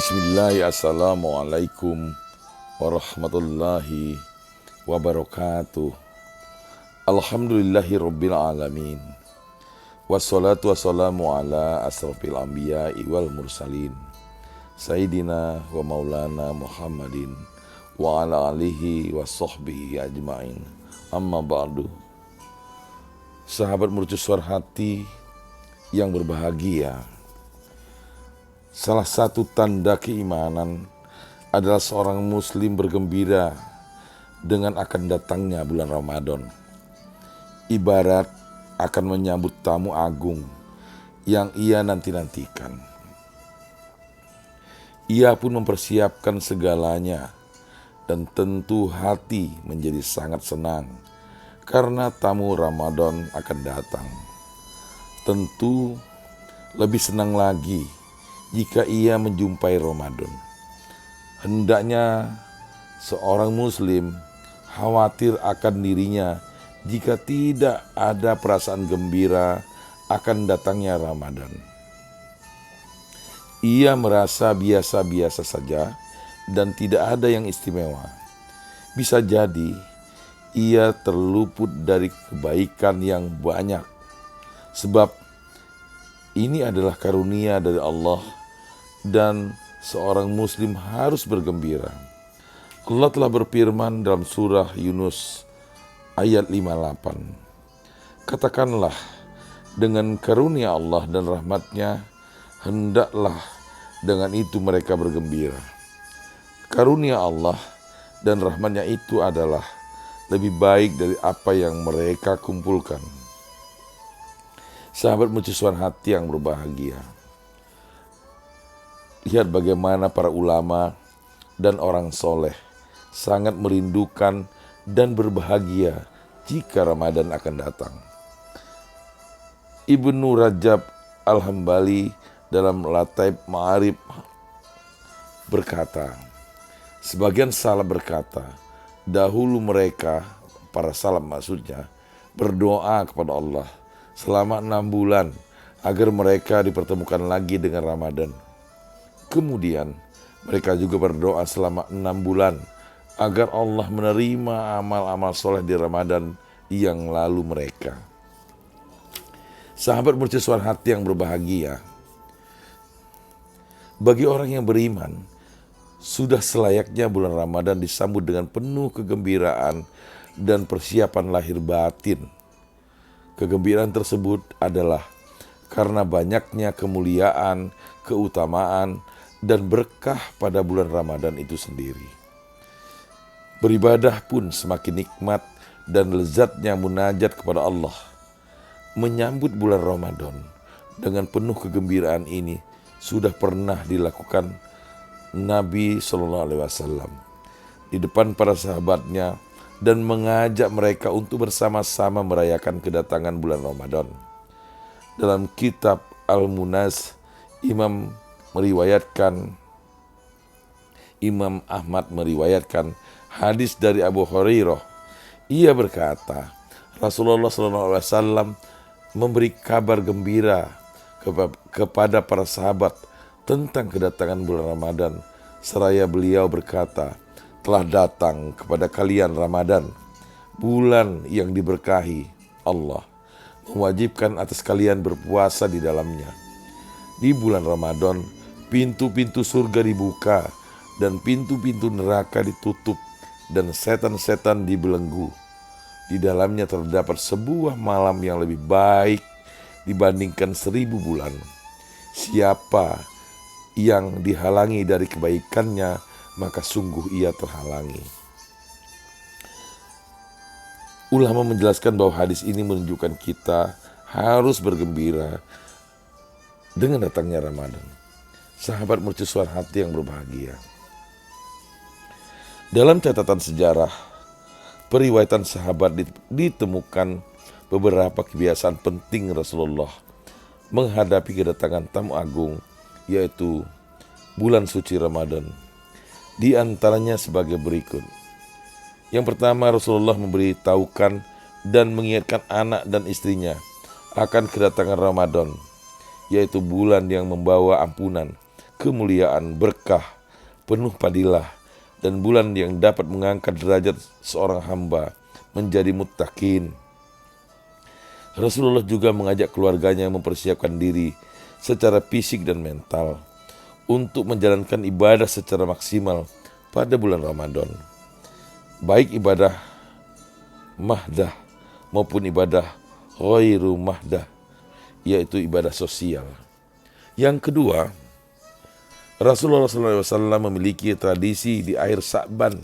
Bismillah, assalamualaikum warahmatullahi wabarakatuh. Alhamdulillahi rabbil alamin. Wassalatu wassalamu ala asrafil anbiya'i wal mursalin Sayyidina wa maulana Muhammadin wa ala alihi wa sahbihi ajma'in. Amma ba'du. Sahabat mercusuar hati yang berbahagia, salah satu tanda keimanan adalah seorang muslim bergembira dengan akan datangnya bulan Ramadan. Ibarat akan menyambut tamu agung yang ia nanti-nantikan. Ia pun mempersiapkan segalanya dan tentu hati menjadi sangat senang karena tamu Ramadan akan datang. Tentu lebih senang lagi jika ia menjumpai Ramadan. Hendaknya seorang muslim khawatir akan dirinya jika tidak ada perasaan gembira akan datangnya Ramadan. Ia merasa biasa-biasa saja dan tidak ada yang istimewa. Bisa jadi ia terluput dari kebaikan yang banyak, sebab ini adalah karunia dari Allah dan seorang muslim harus bergembira. Allah telah berfirman dalam surah Yunus ayat 58. Katakanlah, dengan karunia Allah dan rahmatnya, hendaklah dengan itu mereka bergembira. Karunia Allah dan rahmatnya itu adalah lebih baik dari apa yang mereka kumpulkan. Sahabat mercusuar hati yang berbahagia, lihat bagaimana para ulama dan orang soleh sangat merindukan dan berbahagia jika Ramadan akan datang. Ibnu Rajab Al-Hambali dalam Lataif Ma'arif berkata, sebagian salaf berkata, dahulu mereka, para salaf maksudnya, berdoa kepada Allah selama 6 bulan agar mereka dipertemukan lagi dengan Ramadan. Kemudian mereka juga berdoa selama 6 bulan agar Allah menerima amal-amal soleh di Ramadan yang lalu mereka. Sahabat mercusuar hati yang berbahagia, bagi orang yang beriman, sudah selayaknya bulan Ramadan disambut dengan penuh kegembiraan dan persiapan lahir batin. Kegembiraan tersebut adalah karena banyaknya kemuliaan, keutamaan, dan berkah pada bulan Ramadan itu sendiri. Beribadah pun semakin nikmat dan lezatnya munajat kepada Allah. Menyambut bulan Ramadan dengan penuh kegembiraan ini sudah pernah dilakukan Nabi SAW di depan para sahabatnya dan mengajak mereka untuk bersama-sama merayakan kedatangan bulan Ramadan. Dalam kitab Al-Munaz, Imam Ahmad meriwayatkan hadis dari Abu Hurairah. Ia berkata, Rasulullah SAW memberi kabar gembira kepada para sahabat tentang kedatangan bulan Ramadan, seraya beliau berkata, telah datang kepada kalian Ramadan, bulan yang diberkahi. Allah mewajibkan atas kalian berpuasa di dalamnya. Di bulan Ramadan, pintu-pintu surga dibuka dan pintu-pintu neraka ditutup dan setan-setan dibelenggu. Di dalamnya terdapat sebuah malam yang lebih baik dibandingkan 1000 bulan. Siapa yang dihalangi dari kebaikannya, maka sungguh ia terhalangi. Ulama menjelaskan bahwa hadis ini menunjukkan kita harus bergembira dengan datangnya Ramadan. Sahabat mercusuar hati yang berbahagia, dalam catatan sejarah periwayatan sahabat ditemukan beberapa kebiasaan penting Rasulullah menghadapi kedatangan tamu agung, yaitu bulan suci Ramadan. Di antaranya sebagai berikut. Yang pertama, Rasulullah memberitahukan dan mengingatkan anak dan istrinya akan kedatangan Ramadan, yaitu bulan yang membawa ampunan, kemuliaan, berkah, penuh fadilah, dan bulan yang dapat mengangkat derajat seorang hamba menjadi muttaqin. Rasulullah juga mengajak keluarganya mempersiapkan diri secara fisik dan mental untuk menjalankan ibadah secara maksimal pada bulan Ramadan. Baik ibadah mahdah maupun ibadah ghairu mahdah, yaitu ibadah sosial. Yang kedua, Rasulullah SAW memiliki tradisi di akhir Sa'ban,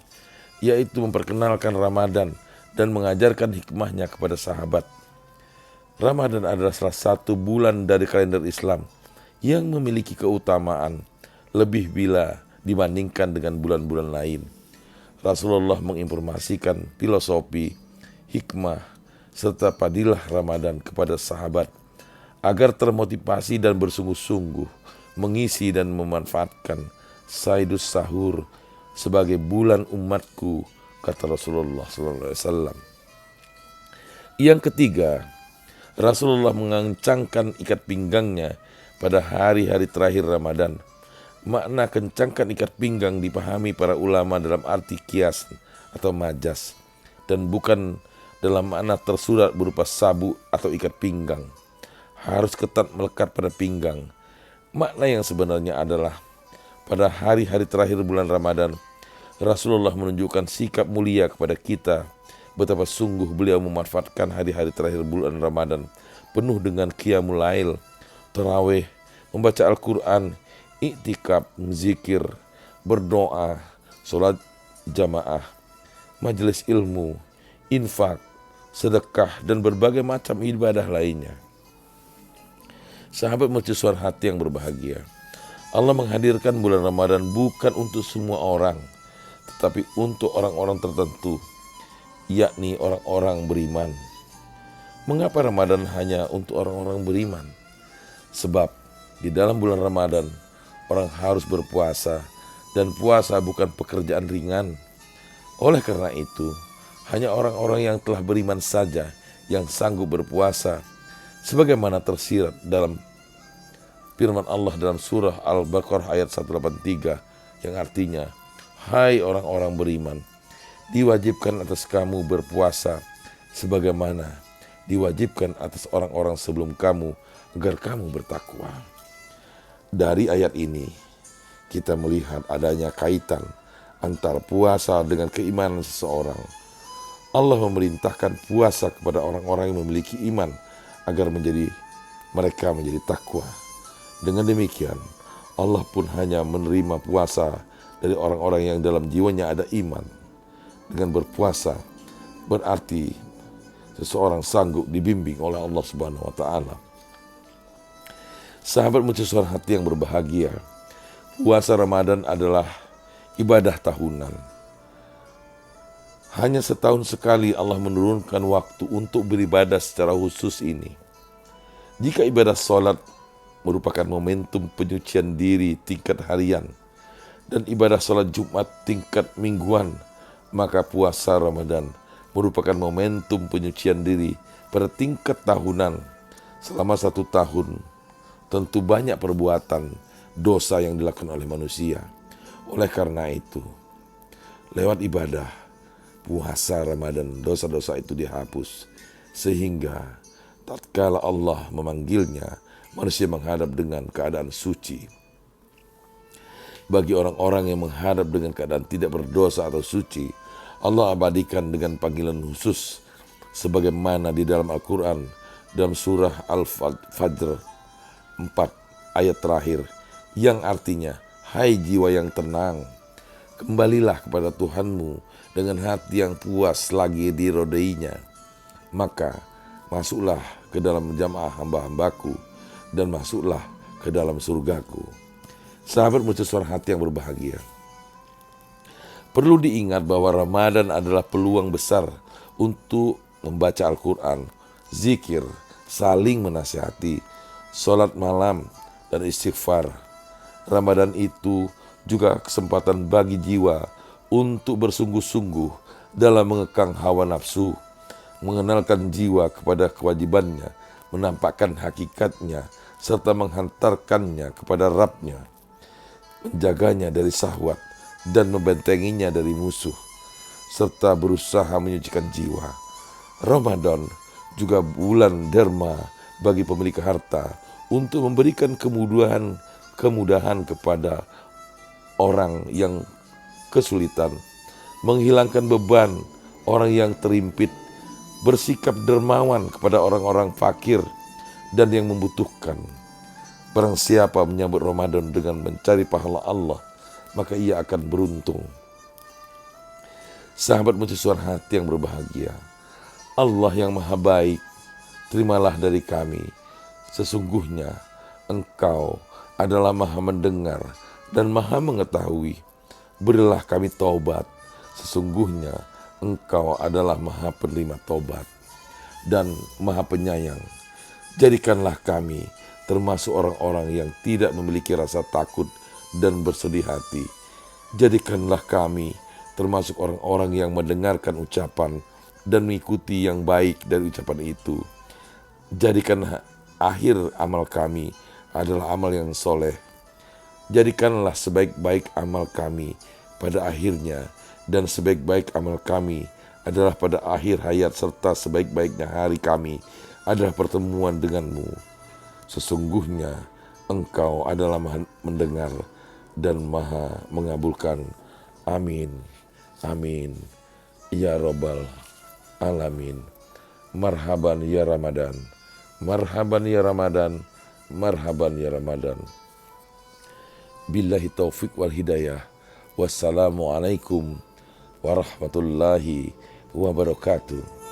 yaitu memperkenalkan Ramadan dan mengajarkan hikmahnya kepada sahabat. Ramadan adalah salah satu bulan dari kalender Islam yang memiliki keutamaan lebih bila dibandingkan dengan bulan-bulan lain. Rasulullah menginformasikan filosofi, hikmah, serta fadilah Ramadan kepada sahabat agar termotivasi dan bersungguh-sungguh mengisi dan memanfaatkan Saidus Sahur sebagai bulan umatku, kata Rasulullah SAW. Yang ketiga, Rasulullah mengencangkan ikat pinggangnya pada hari-hari terakhir Ramadan. Makna kencangkan ikat pinggang dipahami para ulama dalam arti kias atau majas, dan bukan dalam makna tersurat berupa sabuk atau ikat pinggang. Harus ketat melekat pada pinggang. Makna yang sebenarnya adalah pada hari-hari terakhir bulan Ramadan, Rasulullah menunjukkan sikap mulia kepada kita. Betapa sungguh beliau memanfaatkan hari-hari terakhir bulan Ramadan penuh dengan qiyamul lail, tarawih, membaca Al-Quran, iktikaf, zikir, berdoa, sholat jamaah, majelis ilmu, infak, sedekah, dan berbagai macam ibadah lainnya. Sahabat mercusuar hati yang berbahagia, Allah menghadirkan bulan Ramadan bukan untuk semua orang, tetapi untuk orang-orang tertentu, yakni orang-orang beriman. Mengapa Ramadan hanya untuk orang-orang beriman? Sebab di dalam bulan Ramadan orang harus berpuasa, dan puasa bukan pekerjaan ringan. Oleh karena itu, hanya orang-orang yang telah beriman saja yang sanggup berpuasa, sebagaimana tersirat dalam firman Allah dalam surah Al-Baqarah ayat 183 yang artinya, hai orang-orang beriman, diwajibkan atas kamu berpuasa sebagaimana diwajibkan atas orang-orang sebelum kamu agar kamu bertakwa. Dari ayat ini kita melihat adanya kaitan antara puasa dengan keimanan seseorang. Allah memerintahkan puasa kepada orang-orang yang memiliki iman agar mereka menjadi takwa. Dengan demikian, Allah pun hanya menerima puasa dari orang-orang yang dalam jiwanya ada iman. Dengan berpuasa berarti seseorang sanggup dibimbing oleh Allah Subhanahu wa taala. Sahabat mercusuar hati yang berbahagia, puasa Ramadan adalah ibadah tahunan. Hanya setahun sekali Allah menurunkan waktu untuk beribadah secara khusus ini. Jika ibadah sholat merupakan momentum penyucian diri tingkat harian, dan ibadah sholat Jumat tingkat mingguan, maka puasa Ramadan merupakan momentum penyucian diri pada tingkat tahunan. Selama 1 tahun, tentu banyak perbuatan dosa yang dilakukan oleh manusia. Oleh karena itu, lewat ibadah puasa Ramadan, dosa-dosa itu dihapus. Sehingga tatkala Allah memanggilnya, manusia menghadap dengan keadaan suci. Bagi orang-orang yang menghadap dengan keadaan tidak berdosa atau suci, Allah abadikan dengan panggilan khusus sebagaimana di dalam Al-Quran dalam surah Al-Fajr 4 ayat terakhir yang artinya, hai jiwa yang tenang, kembalilah kepada Tuhanmu dengan hati yang puas lagi dirodainya, maka masuklah ke dalam jamaah hamba-hambaku dan masuklah ke dalam surgaku. Sahabat mercusuar hati yang berbahagia, perlu diingat bahwa Ramadan adalah peluang besar untuk membaca Al-Quran, zikir, saling menasihati, sholat malam, dan istighfar. Ramadan itu juga kesempatan bagi jiwa untuk bersungguh-sungguh dalam mengekang hawa nafsu, mengenalkan jiwa kepada kewajibannya, menampakkan hakikatnya, serta menghantarkannya kepada Rabb-nya. menjaganya dari syahwat dan membentenginya dari musuh, serta berusaha menyucikan jiwa. Ramadan juga bulan derma bagi pemilik harta untuk memberikan kemudahan kepada orang yang kesulitan, menghilangkan beban orang yang terimpit, bersikap dermawan kepada orang-orang fakir dan yang membutuhkan. Barang siapa menyambut Ramadan dengan mencari pahala Allah, maka ia akan beruntung. Sahabat mercusuar hati yang berbahagia, Allah yang maha baik, terimalah dari kami. Sesungguhnya Engkau adalah maha mendengar dan maha mengetahui. Berilah kami taubat. Sesungguhnya Engkau adalah maha penerima taubat dan maha penyayang. Jadikanlah kami termasuk orang-orang yang tidak memiliki rasa takut dan bersedih hati. Jadikanlah kami termasuk orang-orang yang mendengarkan ucapan dan mengikuti yang baik dari ucapan itu. Jadikan akhir amal kami adalah amal yang soleh. Jadikanlah sebaik-baik amal kami pada akhirnya, dan sebaik-baik amal kami adalah pada akhir hayat, serta sebaik-baiknya hari kami adalah pertemuan denganmu. Sesungguhnya Engkau adalah maha mendengar dan maha mengabulkan. Amin. Amin. Ya Rabbal Alamin. Marhaban ya Ramadan. Marhaban ya Ramadan. Marhaban ya Ramadan. Billahi taufik wal hidayah. Wassalamualaikum warahmatullahi wabarakatuh.